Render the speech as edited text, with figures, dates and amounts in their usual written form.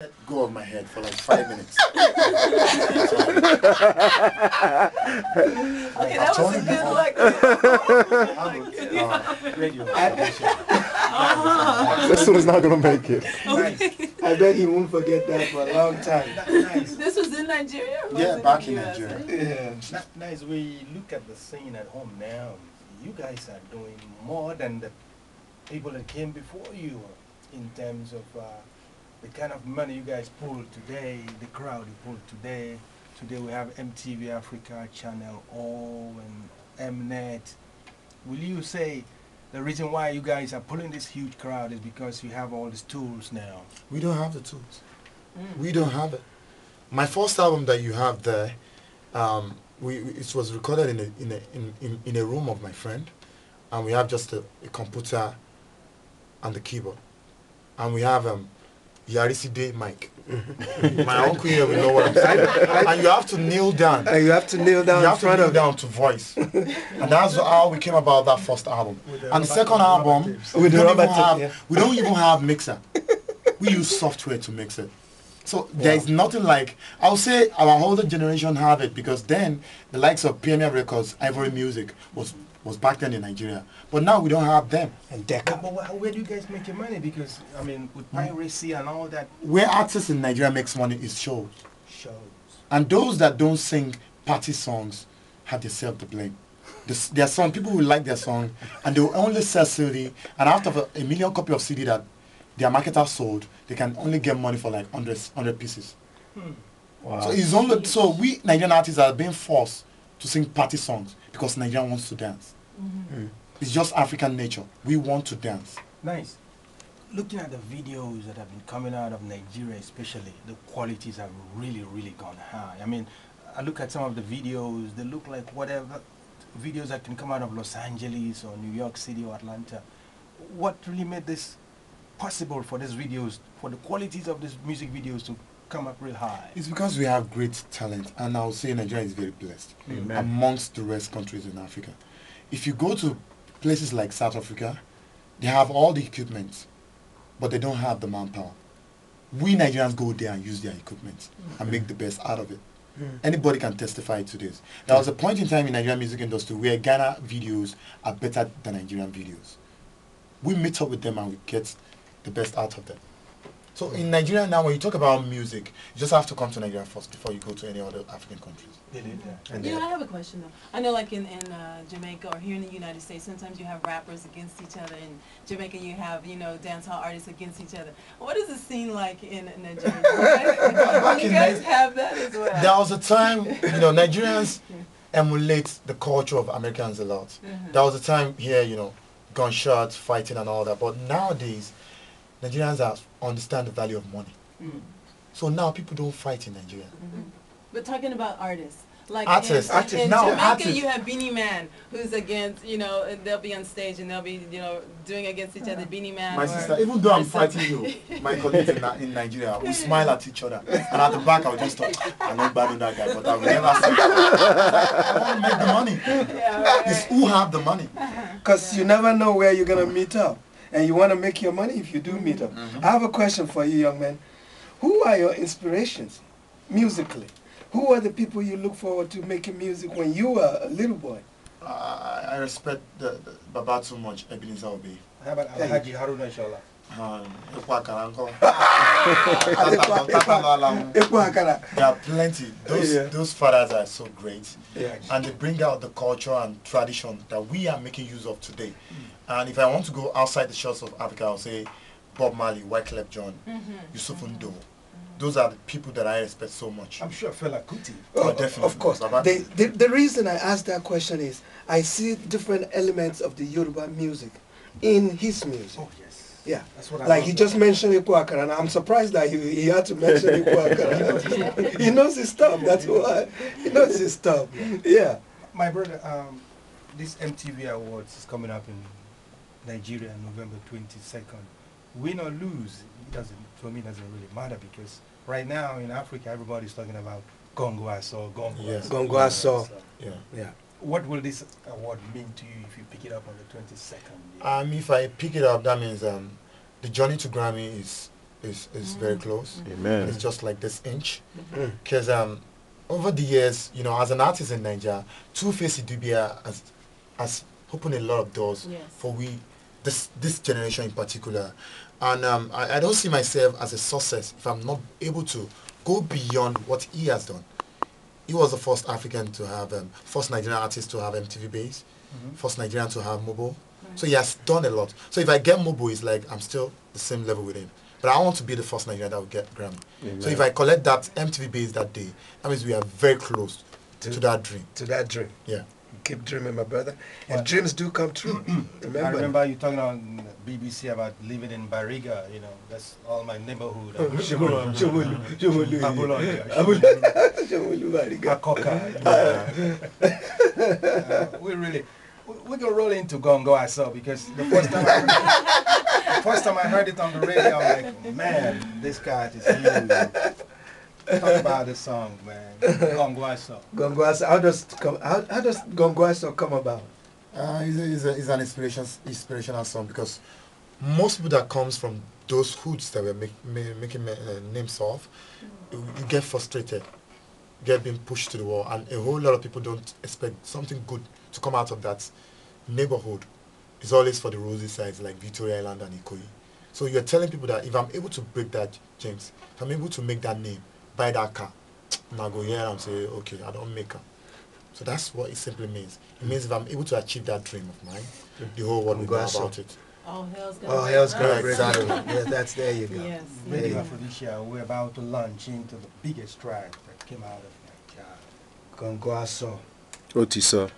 Let go of my head for like 5 minutes. Okay, that was a good Radio. This one is not going to make it. Okay. I bet he won't forget that for a long time. Nice. This was in Nigeria? Or was Yeah, it back in the US, Nigeria. eh? Yeah. Nice. We look at the scene at home now. You guys are doing more than the people that came before you in terms of the kind of money you guys pull today, the crowd you pull today. Today we have MTV Africa, Channel O, and Mnet. Will you say the reason why you guys are pulling this huge crowd is because you have all these tools now? We don't have the tools. We don't have it. My first album that you have there, it was recorded in a room of my friend, and we have just a computer and the keyboard, and we have Yarisi Day mic. My uncle here will know what I'm saying. And you have to kneel down. And you have to kneel down You in have to front kneel of down to voice. And that's how we came about that first album. And the second album, With the rubber tape, yeah. we don't even have mixer. We use software to mix it. So there's nothing like, I'll say our older generation have it, because then the likes of Pioneer Records, Ivory Music was back then in Nigeria. But now we don't have them. and Decca. But where do you guys make your money? Because, I mean, with piracy and all that Where artists in Nigeria makes money is shows. shows. And those that don't sing party songs have themselves to blame. Their song, people will like their song, and they will only sell CD, and after a million copy of CD that their marketer sold, they can only get money for like 100 pieces. Wow. So it's only, so we Nigerian artists are being forced to sing party songs because Nigeria wants to dance. It's just African nature. We want to dance. Nice. Looking at the videos that have been coming out of Nigeria especially, the qualities have really, really gone high. I mean, I look at some of the videos, they look like whatever videos that can come out of Los Angeles or New York City or Atlanta. What really made this possible for these videos, for the qualities of these music videos to come up real high? It's because we have great talent, and I'll say Nigeria is very blessed Amen. amongst the rest countries in Africa. If you go to places like South Africa, they have all the equipment, but they don't have the manpower. We Nigerians go there and use their equipment and make the best out of it. Anybody can testify to this. There was a point in time in Nigerian music industry where Ghana videos are better than Nigerian videos. We meet up with them and we get the best out of them. So in Nigeria now, when you talk about music, you just have to come to Nigeria first before you go to any other African countries. They did that. And You know, I have a question though. I know like in Jamaica or here in the United States, sometimes you have rappers against each other. In Jamaica you have, you know, dancehall artists against each other. What is the scene like in Nigeria? You guys have that as well? There was a time, you know, Nigerians emulate the culture of Americans a lot. There was a time here, you know, gunshots, fighting and all that. But nowadays, Nigerians understand the value of money. So now people don't fight in Nigeria. But talking about artists. Like Artists. in Now, Jamaica artists. you have Beanie Man who's against, you know, and they'll be on stage and they'll be, you know, doing against each other. Beanie Man My or, sister, even though I'm or something. fighting you, my colleagues in Nigeria, we smile at each other. And at the back, I'll just talk, I'm not bad on that guy, but I will never say I want to make the money. Yeah, right, It's who have the money. Because you never know where you're going to meet up. And you want to make your money if you do meet up. I have a question for you, young man. Who are your inspirations musically? Who are the people you look forward to making music when you were a little boy? I respect the Baba too much, Ebenezer Obey. How about Alhaji Haruna Inshallah? There are plenty. Those fathers are so great. Yeah. And they bring out the culture and tradition that we are making use of today. And if I want to go outside the shores of Africa, I'll say Bob Marley, Wyclef Jean, Yusuf Ndo. Those are the people that I respect so much. I'm sure Fela Kuti. Oh, definitely. Of course. Baba. The reason I asked that question is I see different elements of the Yoruba music in his music. Oh, yes. Yeah. That's what I Like love he just mentioned Ikwo Akara, and I'm surprised that he had to mention Ikwo Akara. He knows his stuff, that's why. He knows his stuff. Yeah. My brother, this MTV Awards is coming up in Nigeria on November 22nd. Win or lose, for me, it doesn't really matter because right now in Africa, everybody's talking about Gongo Aso, Gongo Yes. Aso. Gongo Aso. Yeah. Yeah. What will this award mean to you if you pick it up on the 22nd? If I pick it up, that means the journey to Grammy is is very close. Amen. It's just like this inch. Because over the years, you know, as an artist in Nigeria, Two-Face Idibia has opened a lot of doors Yes. for this generation in particular. And I don't see myself as a success if I'm not able to go beyond what he has done. He was the first African to have, first Nigerian artist to have MTV Base, first Nigerian to have mobile. So he has done a lot. So if I get mobile, it's like I'm still the same level with him. But I want to be the first Nigerian that will get Grammy. Amen. So if I collect that MTV Base that day, that means we are very close to that dream. To that dream. Yeah. Keep dreaming, my brother. And dreams do come true. I remember you talking on BBC about living in Bariga, you know, that's all my neighborhood. We can roll into Gongo I saw because the first time I heard it on the radio, I'm like, man, this guy is huge. Talk about the song, man. Gongo I saw. Gongo Aso, how does Gongo Aso come about? It's an inspirational song because most people that comes from those hoods that we're making names of, you get frustrated, get being pushed to the wall, and a whole lot of people don't expect something good to come out of that neighborhood. It's always for the rosy sides like Victoria Island and Ikoyi. So you're telling people that if I'm able to break that, James, if I'm able to make that name, buy that car, and I go here and say, okay, I don't make her. So that's what it simply means. It means if I'm able to achieve that dream of mine, the whole world will know about it. All hell's gonna Oh, break hell's loose. gonna break Exactly. loose. Yes, that's there you go. Yes. Radio yes. Felicia, we're about to launch into the biggest track that came out of Nigeria. Gongo Aso. Otisa.